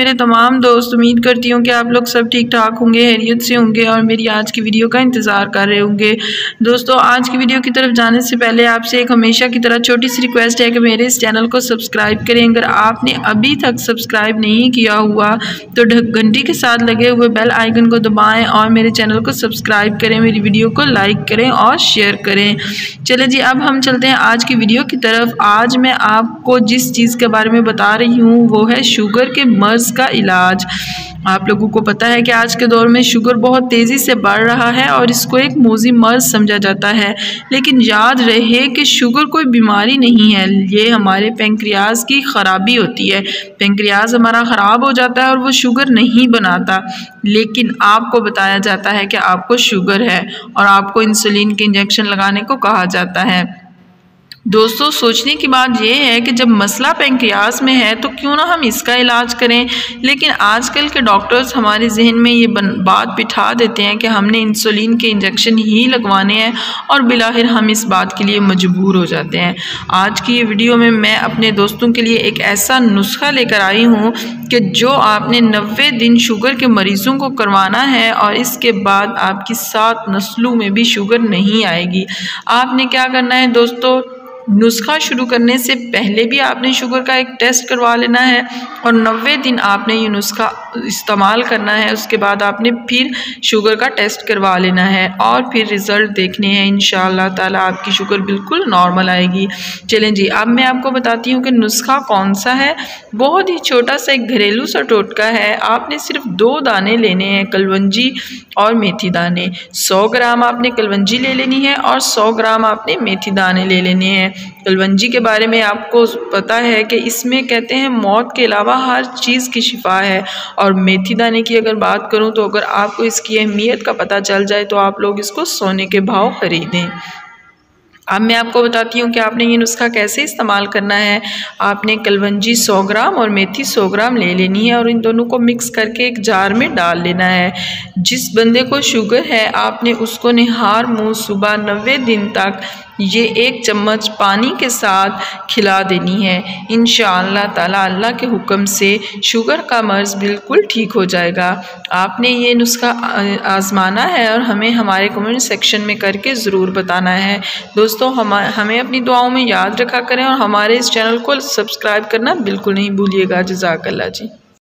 मेरे तमाम दोस्त। उम्मीद करती हूँ कि आप लोग सब ठीक ठाक होंगे, खैरियत से होंगे और मेरी आज की वीडियो का इंतज़ार कर रहे होंगे। दोस्तों, आज की वीडियो की तरफ जाने से पहले आपसे एक हमेशा की तरह छोटी सी रिक्वेस्ट है कि मेरे इस चैनल को सब्सक्राइब करें। अगर आपने अभी तक सब्सक्राइब नहीं किया हुआ तो घंटी के साथ लगे हुए बेल आइकन को दबाएँ और मेरे चैनल को सब्सक्राइब करें, मेरी वीडियो को लाइक करें और शेयर करें। चलें जी, अब हम चलते हैं आज की वीडियो की तरफ। आज मैं आपको जिस चीज़ के बारे में बता रही हूँ वो है शुगर के मर्ज़ का इलाज। आप लोगों को पता है कि आज के दौर में शुगर बहुत तेज़ी से बढ़ रहा है और इसको एक मौजी मर्ज़ समझा जाता है। लेकिन याद रहे कि शुगर कोई बीमारी नहीं है, ये हमारे पेंक्रियाज की ख़राबी होती है। पेंक्रियाज हमारा ख़राब हो जाता है और वो शुगर नहीं बनाता, लेकिन आपको बताया जाता है कि आपको शुगर है और आपको इंसुलिन के इंजेक्शन लगाने को कहा जाता है। दोस्तों, सोचने की बात यह है कि जब मसला पेंक्रियाज में है तो क्यों ना हम इसका इलाज करें। लेकिन आजकल के डॉक्टर्स हमारे जहन में ये बात बिठा देते हैं कि हमने इंसुलिन के इंजेक्शन ही लगवाने हैं और बिलाखिर हम इस बात के लिए मजबूर हो जाते हैं। आज की ये वीडियो में मैं अपने दोस्तों के लिए एक ऐसा नुस्खा लेकर आई हूँ कि जो आपने 90 दिन शुगर के मरीज़ों को करवाना है और इसके बाद आपकी 7 नस्लों में भी शुगर नहीं आएगी। आपने क्या करना है दोस्तों, नुस्खा शुरू करने से पहले भी आपने शुगर का एक टेस्ट करवा लेना है और 90 दिन आपने ये नुस्खा इस्तेमाल करना है। उसके बाद आपने फिर शुगर का टेस्ट करवा लेना है और फिर रिज़ल्ट देखने हैं। इंशाअल्लाह ताला आपकी शुगर बिल्कुल नॉर्मल आएगी। चलें जी, अब मैं आपको बताती हूँ कि नुस्खा कौन सा है। बहुत ही छोटा सा एक घरेलू सा टोटका है। आपने सिर्फ 2 दाने लेने हैं, कलवंजी और मेथी दाने। 100 ग्राम आपने कलवंजी ले लेनी है और 100 ग्राम आपने मेथी दाने ले लेने हैं। कलवंजी के बारे में आपको पता है कि इसमें कहते हैं मौत के अलावा हर चीज़ की शिफा है। और मेथी दाने की अगर बात करूं तो अगर आपको इसकी अहमियत का पता चल जाए तो आप लोग इसको सोने के भाव खरीदें। अब मैं आपको बताती हूँ कि आपने ये नुस्खा कैसे इस्तेमाल करना है। आपने कलवंजी 100 ग्राम और मेथी 100 ग्राम ले लेनी है और इन दोनों को मिक्स करके एक जार में डाल लेना है। जिस बंदे को शुगर है आपने उसको निहार मुँह सुबह 90 दिन तक ये 1 चम्मच पानी के साथ खिला देनी है। इंशाअल्लाह ताला अल्लाह के हुक्म से शुगर का मर्ज़ बिल्कुल ठीक हो जाएगा। आपने ये नुस्खा आज़माना है और हमें हमारे कमेंट सेक्शन में करके ज़रूर बताना है। दोस्तों, हमें अपनी दुआओं में याद रखा करें और हमारे इस चैनल को सब्सक्राइब करना बिल्कुल नहीं भूलिएगा। जज़ाकल्लाह जी।